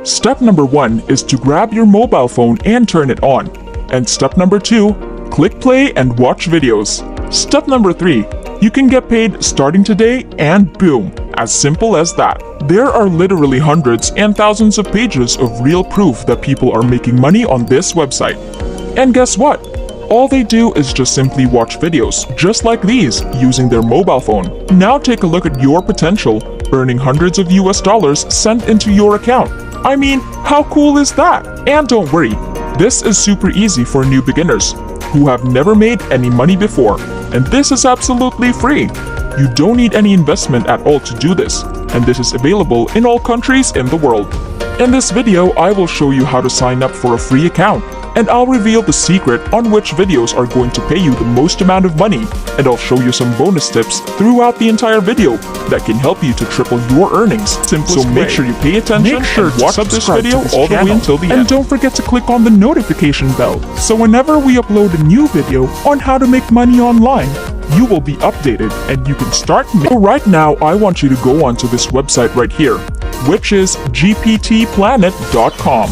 Step number 1 is to grab your mobile phone and turn it on. And step number 2, click play and watch videos. Step number 3, you can get paid starting today and boom, as simple as that. There are literally hundreds and thousands of pages of real proof that people are making money on this website. And guess what? All they do is just simply watch videos, just like these, using their mobile phone. Now take a look at your potential, earning hundreds of US dollars sent into your account. I mean, how cool is that? And don't worry, this is super easy for new beginners who have never made any money before. And this is absolutely free. You don't need any investment at all to do this, and this is available in all countries in the world. In this video, I will show you how to sign up for a free account, and I'll reveal the secret on which videos are going to pay you the most amount of money, and I'll show you some bonus tips throughout the entire video that can help you to triple your earnings. So make sure you pay attention and watch this video all the way until the end. And don't forget to click on the notification bell, so whenever we upload a new video on how to make money online, you will be updated and you can start making. So right now, I want you to go onto this website right here, which is gptplanet.com.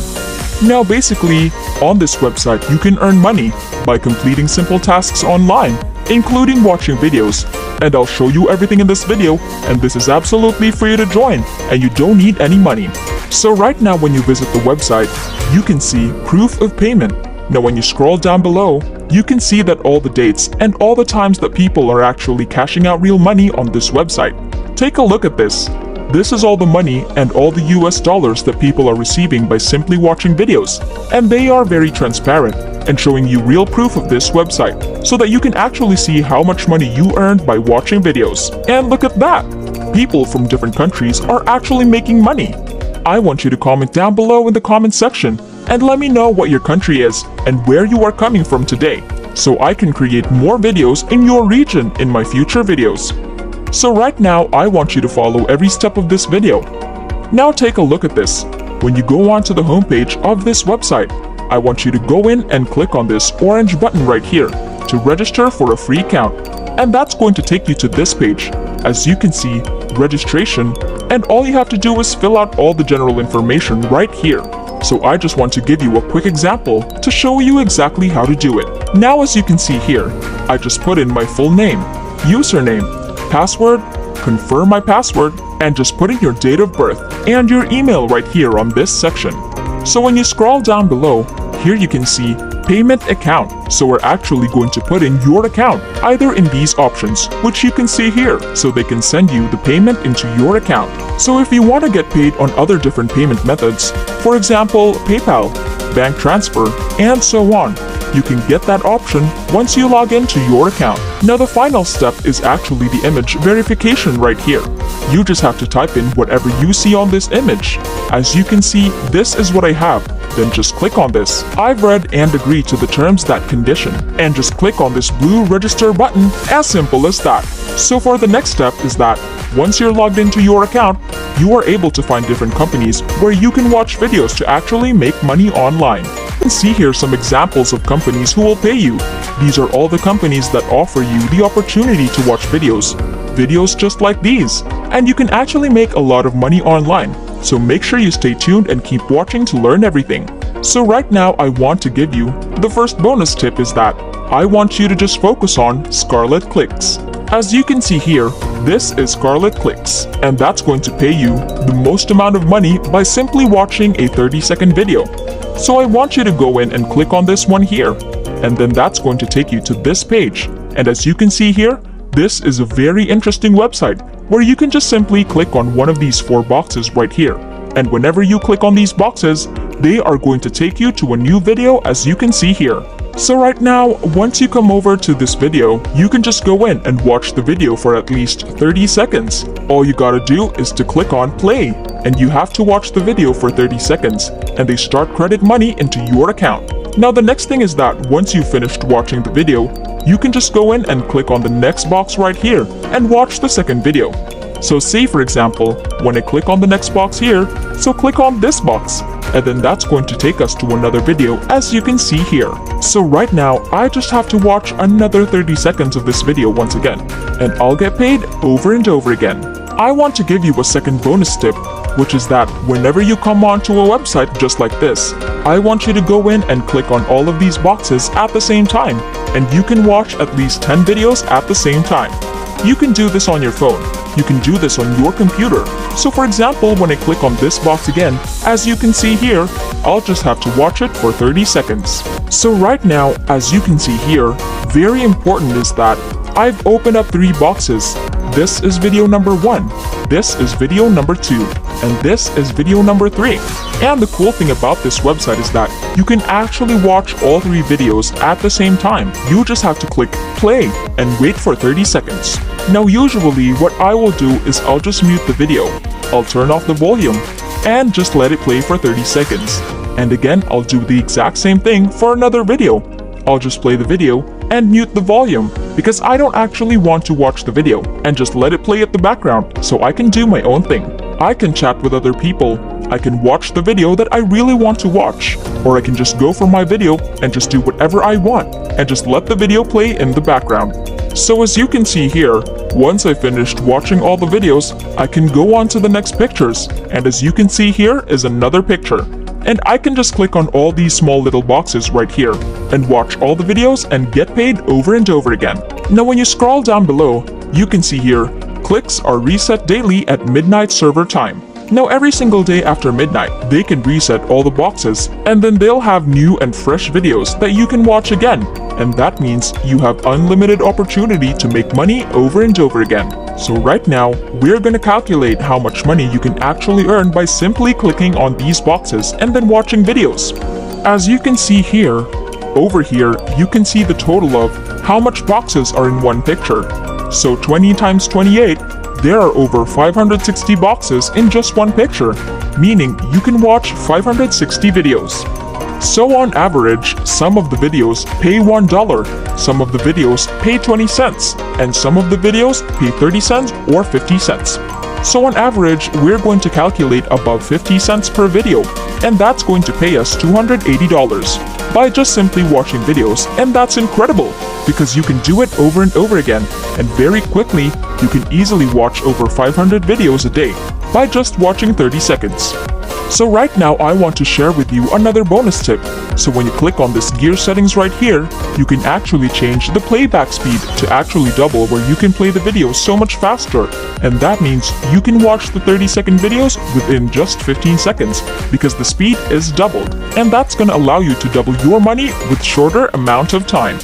Now basically, on this website you can earn money by completing simple tasks online, including watching videos. And I'll show you everything in this video, and this is absolutely free to join, and you don't need any money. So right now when you visit the website, you can see proof of payment. Now when you scroll down below, you can see that all the dates and all the times that people are actually cashing out real money on this website. Take a look at this. This is all the money and all the US dollars that people are receiving by simply watching videos. And they are very transparent and showing you real proof of this website so that you can actually see how much money you earned by watching videos. And look at that! People from different countries are actually making money. I want you to comment down below in the comment section and let me know what your country is and where you are coming from today, so I can create more videos in your region in my future videos. So right now, I want you to follow every step of this video. Now take a look at this. When you go onto the homepage of this website, I want you to go in and click on this orange button right here to register for a free account. And that's going to take you to this page. As you can see, registration, and all you have to do is fill out all the general information right here. So I just want to give you a quick example to show you exactly how to do it. Now as you can see here, I just put in my full name, username, password, confirm my password, and just put in your date of birth and your email right here on this section. So when you scroll down below, here you can see payment account. So we're actually going to put in your account either in these options, which you can see here, so they can send you the payment into your account. So if you want to get paid on other different payment methods, for example, PayPal, bank transfer, and so on, you can get that option once you log into your account. Now the final step is actually the image verification right here. You just have to type in whatever you see on this image. As you can see, this is what I have. Then just click on this. I've read and agreed to the terms that condition. And just click on this blue register button, as simple as that. So for the next step is that once you're logged into your account, you are able to find different companies where you can watch videos to actually make money online. You can see here some examples of companies who will pay you. These are all the companies that offer you the opportunity to watch videos just like these. And you can actually make a lot of money online. So make sure you stay tuned and keep watching to learn everything. So right now I want to give you the first bonus tip is that I want you to just focus on Scarlet Clicks. As you can see here, this is Scarlet Clicks, and that's going to pay you the most amount of money by simply watching a 30-second video. So I want you to go in and click on this one here, and then that's going to take you to this page. And as you can see here, this is a very interesting website where you can just simply click on one of these 4 boxes right here. And whenever you click on these boxes, they are going to take you to a new video, as you can see here. So right now, once you come over to this video, you can just go in and watch the video for at least 30 seconds. All you gotta do is to click on play, and you have to watch the video for 30 seconds, and they start credit money into your account. Now the next thing is that once you've finished watching the video, you can just go in and click on the next box right here and watch the second video. So say for example, when I click on the next box here, so click on this box, and then that's going to take us to another video, as you can see here. So right now, I just have to watch another 30 seconds of this video once again, and I'll get paid over and over again. I want to give you a second bonus tip which is that whenever you come onto a website just like this, I want you to go in and click on all of these boxes at the same time, and you can watch at least 10 videos at the same time. You can do this on your phone. You can do this on your computer. So for example, when I click on this box again, as you can see here, I'll just have to watch it for 30 seconds. So right now, as you can see here, very important is that I've opened up 3 boxes. This is video number 1, this is video number 2, and this is video number 3. And the cool thing about this website is that you can actually watch all 3 videos at the same time. You just have to click play and wait for 30 seconds. Now usually what I will do is I'll just mute the video. I'll turn off the volume and just let it play for 30 seconds. And again, I'll do the exact same thing for another video. I'll just play the video and mute the volume because I don't actually want to watch the video, and just let it play at the background so I can do my own thing. I can chat with other people, I can watch the video that I really want to watch, or I can just go for my video and just do whatever I want and just let the video play in the background. So as you can see here, once I finished watching all the videos, I can go on to the next pictures, and as you can see here is another picture. And I can just click on all these small little boxes right here and watch all the videos and get paid over and over again. Now when you scroll down below, you can see here, clicks are reset daily at midnight server time. Now every single day after midnight, they can reset all the boxes, and then they'll have new and fresh videos that you can watch again. And that means you have unlimited opportunity to make money over and over again. So right now, we're going to calculate how much money you can actually earn by simply clicking on these boxes and then watching videos. As you can see here, over here, you can see the total of how much boxes are in one picture. So 20 times 28, there are over 560 boxes in just one picture, meaning you can watch 560 videos. So on average, some of the videos pay $1, some of the videos pay 20 cents, and some of the videos pay 30 cents or 50 cents. So on average, we're going to calculate above 50 cents per video, and that's going to pay us $280 by just simply watching videos, and that's incredible because you can do it over and over again, and very quickly, you can easily watch over 500 videos a day by just watching 30 seconds. So right now I want to share with you another bonus tip. So when you click on this gear settings right here, you can actually change the playback speed to actually double, where you can play the video so much faster. And that means you can watch the 30-second videos within just 15 seconds because the speed is doubled. And that's going to allow you to double your money with shorter amount of time.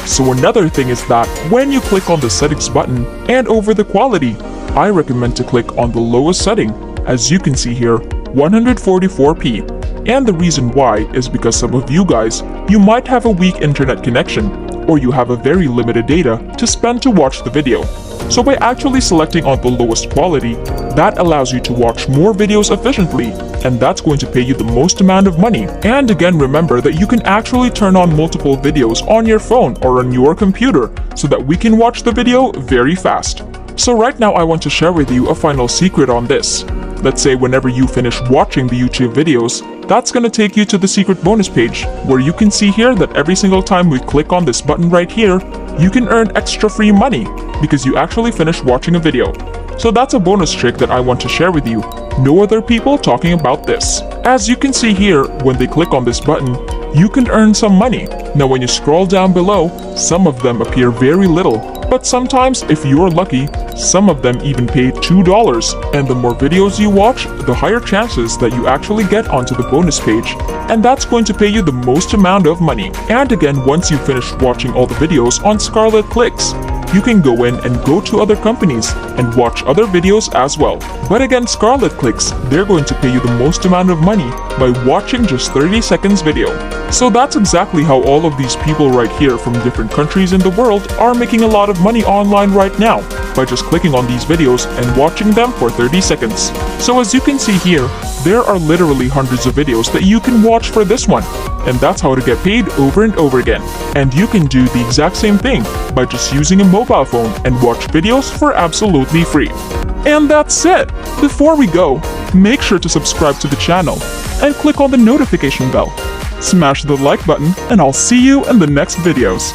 So another thing is that when you click on the settings button and over the quality, I recommend to click on the lowest setting. As you can see here, 144p. And the reason why is because some of you guys, you might have a weak internet connection, or you have a very limited data to spend to watch the video. So by actually selecting on the lowest quality, that allows you to watch more videos efficiently, and that's going to pay you the most amount of money. And again, remember that you can actually turn on multiple videos on your phone or on your computer so that we can watch the video very fast. So right now I want to share with you a final secret on this. Let's say whenever you finish watching the YouTube videos, that's going to take you to the secret bonus page, where you can see here that every single time we click on this button right here, you can earn extra free money because you actually finished watching a video. So that's a bonus trick that I want to share with you. No other people talking about this. As you can see here, when they click on this button, you can earn some money. Now when you scroll down below, some of them appear very little, but sometimes if you're lucky, some of them even pay $2. And the more videos you watch, the higher chances that you actually get onto the bonus page, and that's going to pay you the most amount of money. And again, once you finish watching all the videos on Scarlet Clicks, you can go in and go to other companies and watch other videos as well. But again, Scarlet Clicks, they're going to pay you the most amount of money by watching just 30 seconds video. So that's exactly how all of these people right here from different countries in the world are making a lot of money online right now by just clicking on these videos and watching them for 30 seconds. So as you can see here, there are literally hundreds of videos that you can watch for this one. And that's how to get paid over and over again. And you can do the exact same thing by just using a mobile phone and watch videos for absolutely free. And that's it! Before we go, make sure to subscribe to the channel and click on the notification bell. Smash the like button, and I'll see you in the next videos.